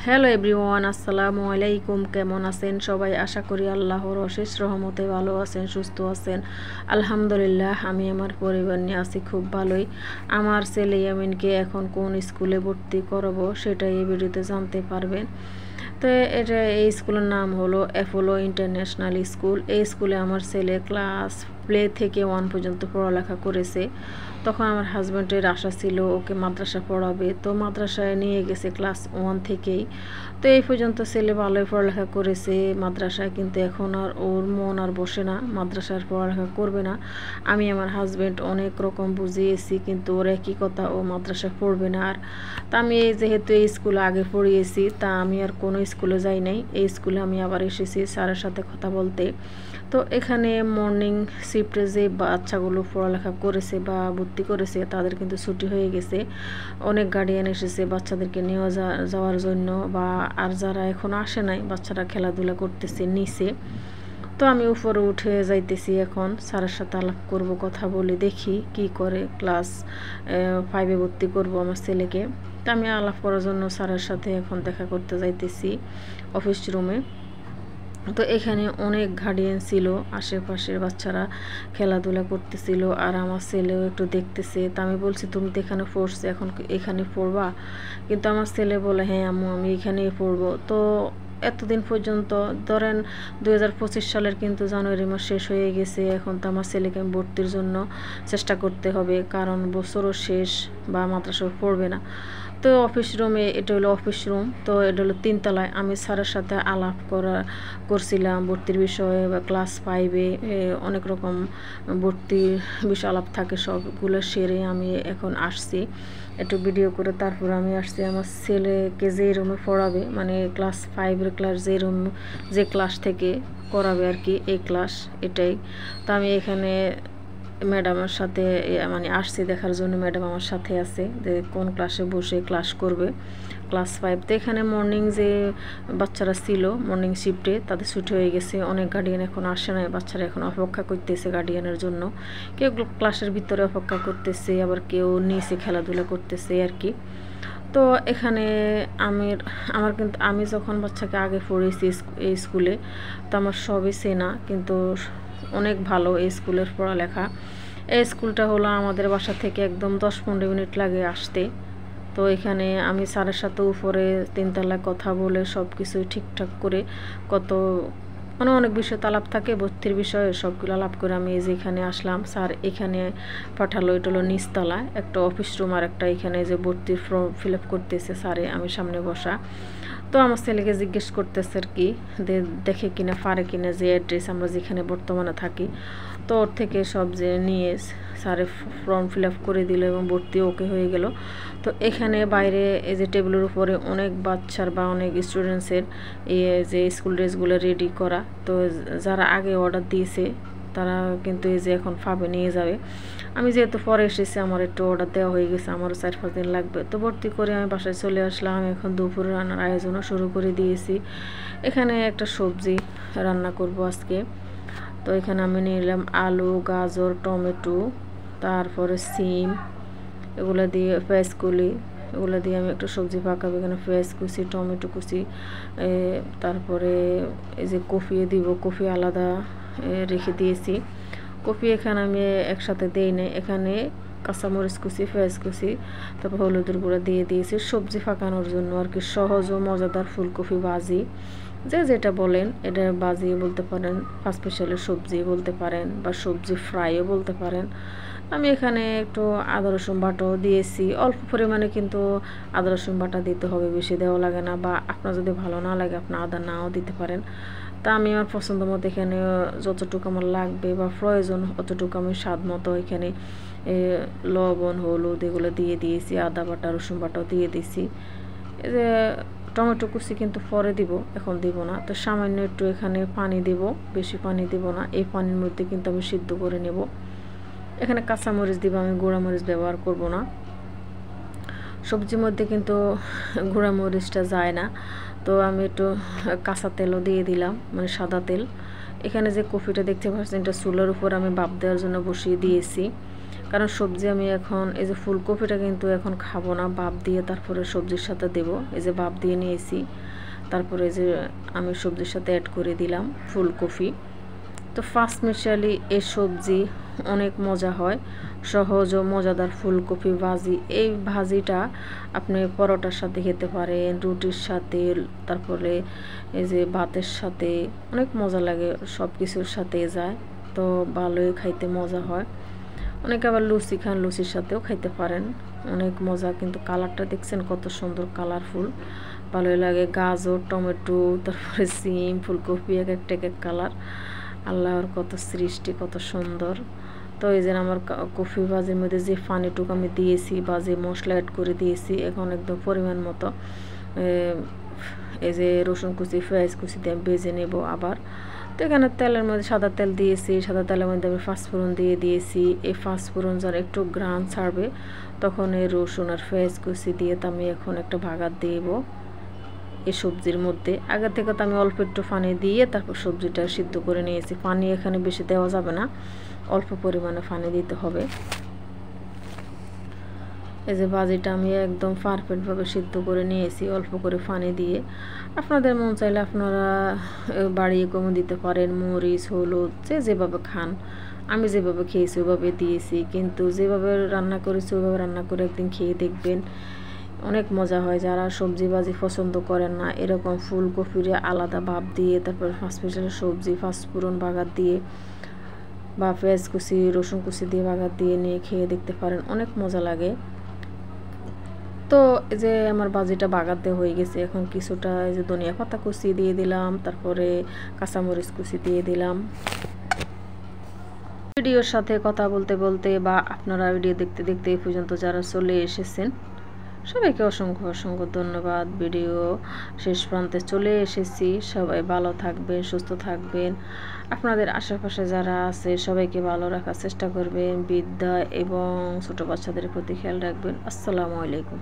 Hello everyone, আসসালামু আলাইকুম। কেমন আছেন সবাই? আশা করি আল্লাহর অশেষ রহমতে ভালো আছেন, সুস্থ আছেন। আলহামদুলিল্লাহ, আমি আমার পরিবার নিয়ে আছি খুব ভালোই। আমার ছেলে ইয়ামিনকে এখন কোন স্কুলে ভর্তি করাবো সেটাই এই ভিডিওতে জানতে পারবেন। তো এই স্কুলের নাম হলো অ্যাপোলো ইন্টারন্যাশনাল স্কুল। এই স্কুলে আমার ছেলে ক্লাস প্লে থেকে 1 পর্যন্ত পড়ালেখা করেছে। তখন আমার হাজব্যান্ডের আশা ছিল ওকে মাদ্রাসা পড়াবে, তো মাদ্রাসায় নিয়ে গেছে ক্লাস 1 থেকেই। তো এই পর্যন্ত ছেলে ভালোই পড়ালেখা করেছে মাদ্রাসায়, কিন্তু এখন আর ওর মন আর বসে না, মাদ্রাসার পড়ালেখা করবে না। আমি আমার হাজব্যান্ড অনেক রকম বুঝিয়েছি, কিন্তু ওর একই কথা, ও মাদ্রাসা পড়বে না। আর তা আমি যেহেতু এই স্কুলে আগে পড়িয়েছি, তা আমি আর কোনো স্কুলে যাই নাই। এই স্কুলে আমি আবার এসেছি স্যারের সাথে কথা বলতে। তো এখানে মর্নিং শিফটে যে বাচ্চাগুলো পড়ালেখা করেছে বা ভর্তি করেছে তাদের কিন্তু ছুটি হয়ে গেছে। অনেক গার্ডিয়ান এসেছে বাচ্চাদেরকে নিয়ে যাওয়ার জন্য, বা আর যারা এখনও আসে নাই, বাচ্চারা খেলাধুলা করতেছে নিচে। তো আমি উপরে উঠে যাইতেছি, এখন স্যারের সাথে আলাপ করব, কথা বলে দেখি কি করে। ক্লাস 5-এ ভর্তি করব আমার ছেলেকে। তো আমি আলাপ করার জন্য স্যারের সাথে এখন দেখা করতে যাইতেছি অফিস রুমে। তো এখানে অনেক গার্ডিয়ান ছিল, আশেপাশের বাচ্চারা খেলাধুলা করতেছিল, আর আমার ছেলেও একটু দেখতেছে। তা আমি বলছি, তুমি তো এখানে পড়ছো, এখন এখানে পড়বা? কিন্তু আমার ছেলে বলে, হ্যাঁ আম্মু, আমি এখানেই পড়বো। তো এতদিন পর্যন্ত ধরেন 2025 সালের কিন্তু জানুয়ারি মাস শেষ হয়ে গেছে। এখন তো আমার ছেলেকে আমি ভর্তির জন্য চেষ্টা করতে হবে, কারণ বছরও শেষ, বা মাদ্রাসা পড়বে না। তো অফিস রুমে, এটা হলো অফিস রুম, তো এটা হলো 3 তলায়। আমি স্যারের সাথে আলাপ করছিলাম ভর্তির বিষয়ে, বা ক্লাস 5-এ অনেক রকম ভর্তির বিষয় আলাপ থাকে, সবগুলো সেরে আমি এখন আসছি একটু ভিডিও করে। তারপর আমি আসছি আমার ছেলেকে যে রুমে পড়াবে, মানে ক্লাস 5-এর ক্লাস যে ক্লাস থেকে করাবে আর কি, এই ক্লাস এটাই। তো আমি এখানে ম্যাডামের সাথে মানে আসছি দেখার জন্য। ম্যাডাম আমার সাথে আছে যে কোন ক্লাসে বসে ক্লাস করবে, ক্লাস 5। তো এখানে মর্নিং যে বাচ্চারা ছিল মর্নিং শিফটে, তাদের ছুটি হয়ে গেছে। অনেক গার্ডিয়ান এখন আসে না, বাচ্চারা এখন অপেক্ষা করতেছে গার্ডিয়ানের জন্য। কেউ ক্লাসের ভিতরে অপেক্ষা করতেছে, আবার কেউ নিচে খেলাধুলা করতেছে আর কি। তো এখানে কিন্তু আমি যখন বাচ্চাকে আগে পড়েছি এই স্কুলে, তো আমার সবই চেনা, কিন্তু অনেক ভালো এই স্কুলের পড়ালেখা। এই স্কুলটা হলো আমাদের বাসা থেকে একদম 10-15 মিনিট লাগে আসতে। তো এখানে আমি স্যারের সাথে উপরে 3 তলায় কথা বলে সব কিছুই ঠিকঠাক করে, মানে অনেক বিষয় তো আলাপ থাকে, ভর্তির বিষয়ে সবগুলো আলাপ করে আমি এই যে এখানে আসলাম। স্যার এখানে পাঠালো, এটা হলো নিচতলায় একটা অফিস রুম, আর একটা এখানে যে ভর্তির ফর্ম ফিল আপ করতেছে স্যারে, আমি সামনে বসা। তো আমার ছেলেকে জিজ্ঞেস করতেছে আর কি, দেখে কিনা পারে কিনা যে অ্যাড্রেস আমরা যেখানে বর্তমানে থাকি। তো ওর থেকে সব যে নিয়ে স্যারে ফর্ম ফিল আপ করে দিল এবং ভর্তি ওকে হয়ে গেল। তো এখানে বাইরে এই যে টেবিলের উপরে অনেক বাচ্চার বা অনেক স্টুডেন্টসের যে স্কুল ড্রেসগুলো রেডি করা। তো যারা আগে অর্ডার দিয়েছে তারা কিন্তু এই যে এখন ফাবে নিয়ে যাবে। আমি যেহেতু পরে এসেছি, আমার একটু অর্ডার দেওয়া হয়ে গেছে, আমারও 4-5 দিন লাগবে। তো ভর্তি করে আমি বাসায় চলে আসলাম। আমি এখন দুপুরে রান্নার আয়োজনও শুরু করে দিয়েছি। এখানে একটা সবজি রান্না করব আজকে। তো এখানে আমি নিলাম আলু, গাজর, টমেটো, তারপরে সিম, এগুলো দিয়ে পেঁয়াজ কলি, এগুলো দিয়ে আমি একটা সবজি পাকাবো। এখানে পেঁয়াজ কুচি, টমেটো কুচি, তারপরে এই যে কফি দিব, কফি আলাদা রেখে দিয়েছি। কফি এখানে আমি একসাথে দেই নাই, এখানে কাঁচামরিচ কুচি, পেঁয়াজ কুচি, তারপর হলুদের গুঁড়া দিয়ে দিয়েছি সবজি পাকানোর জন্য আর কি। সহজ ও মজাদার ফুলকপি ভাজি, যে যেটা বলেন, এটা ভাজি বলতে পারেন, স্পেশালের সবজি বলতে পারেন, বা সবজি ফ্রাইও বলতে পারেন। আমি এখানে একটু আদা রসুন বাটাও দিয়েছি, অল্প পরিমাণে, কিন্তু আদা রসুন বাটা দিতে হবে, বেশি দেওয়া লাগে না। বা আপনার যদি ভালো না লাগে আপনি আদা নাও দিতে পারেন। তা আমি আমার পছন্দ মতো এখানে যতটুকু আমার লাগবে বা প্রয়োজন অতটুকু আমি স্বাদ মতো এখানে লবণ, হলুদ এগুলো দিয়ে দিয়েছি, আদা বাটা, রসুন বাটাও দিয়ে দিয়েছি। এই যে টমেটো কুচি কিন্তু পরে দিব, এখন দিব না। তো সামান্য একটু এখানে পানি দিব, বেশি পানি দিব না। এই পানির মধ্যে কিন্তু আমি সিদ্ধ করে নেব। এখানে কাঁচামরিচ দিব, আমি গুঁড়ামরিচ ব্যবহার করব না। সবজির মধ্যে কিন্তু গুঁড়ামরিচটা যায় না। তো আমি একটু কাঁচা তেলও দিয়ে দিলাম, মানে সাদা তেল। এখানে যে কফিটা দেখতে পাচ্ছেন, এটা চুলার উপর আমি ভাপ দেওয়ার জন্য বসিয়ে দিয়েছি। কারণ সবজি আমি এখন এই যে ফুলকপিটা কিন্তু এখন খাবো না, ভাপ দিয়ে তারপরে সবজির সাথে দেব। এই যে ভাপ দিয়ে নিয়েছি, তারপরে যে আমি সবজির সাথে অ্যাড করে দিলাম ফুলকপি। তো ফার্স্ট মিশালি এই সবজি অনেক মজা হয়, সহজ ও মজাদার ফুলকপি ভাজি। এই ভাজিটা আপনি পরোটার সাথে খেতে পারেন, রুটির সাথে, তারপরে এই যে ভাতের সাথে অনেক মজা লাগে, সব কিছুর সাথে যায়। তো ভালোই খাইতে মজা হয়। অনেকে আবার লুচি খান, লুচির সাথেও খাইতে পারেন, অনেক মজা। কিন্তু কালারটা দেখছেন কত সুন্দর কালারফুল, ভালোই লাগে। গাজর, টমেটো, তারপরে সিম, ফুলকপি, এক একটা এক এক কালার। আল্লাহর কত সৃষ্টি, কত সুন্দর। তো এই যে আমার কফি ভাজির মধ্যে যে পানিটুকু আমি দিয়েছি বা যে মশলা অ্যাড করে দিয়েছি, এখন একদম পরিমাণ মতো এই যে রসুন কুচি, পেঁয়াজ কুচি দিয়ে ভেজে নেব আবার। তো এখানে তেলের মধ্যে সাদা তেল দিয়েছি, সাদা তেলের মধ্যে আমি পাঁচফোড়ন দিয়ে দিয়েছি। এই পাঁচফোড়ন যারা একটু ঘ্রাণ ছাড়বে তখন এই রসুন আর পেঁয়াজ কুচি দিয়ে তো আমি এখন একটা ভাগাত দেব এই সবজির মধ্যে। আগে থেকে তো আমি অল্প একটু পানি দিয়ে তারপর সবজিটা সিদ্ধ করে নিয়েছি। পানি এখানে বেশি দেওয়া যাবে না, অল্প পরিমাণে পানি দিতে হবে। এই যে ভাজিটা আমি একদম পারফেক্টভাবে সিদ্ধ করে নিয়েছি অল্প করে পানি দিয়ে। আপনাদের মন চাইলে আপনারা বাড়িয়ে কমে দিতে পারেন, মরিচ, হলুদ যে যেভাবে খান। আমি যেভাবে খেয়েছি ওইভাবে দিয়েছি, কিন্তু যেভাবে রান্না করেছি ওইভাবে রান্না করে একদিন খেয়ে দেখবেন, অনেক মজা হয়। যারা সবজি ভাজি পছন্দ করেন না, এরকম ফুলকপিরে আলাদা ভাপ দিয়ে তারপর স্পেশাল সবজি পাঁচফোড়ন বাগার দিয়ে বা পেঁয়াজ কুচি, রসুন কুচি দিয়ে বাগার দিয়ে নিয়ে খেয়ে দেখতে পারেন, অনেক মজা লাগে। তো এই যে আমার ভাজিটা বাগাতে হয়ে গেছে, এখন কিছুটা এই যে ধনিয়া পাতা কুচি দিয়ে দিলাম, তারপরে কাঁচামরিচ কুচি দিয়ে দিলাম। ভিডিওর সাথে কথা বলতে বলতে বা আপনারা ভিডিও দেখতে দেখতে এই পর্যন্ত যারা চলে এসেছেন সবাইকে অসংখ্য অসংখ্য ধন্যবাদ। ভিডিও শেষ প্রান্তে চলে এসেছি। সবাই ভালো থাকবেন, সুস্থ থাকবেন। আপনাদের আশেপাশে যারা আছে সবাইকে ভালো রাখার চেষ্টা করবেন, বৃদ্ধা এবং ছোট বাচ্চাদের প্রতি খেয়াল রাখবেন। আসসালামু আলাইকুম।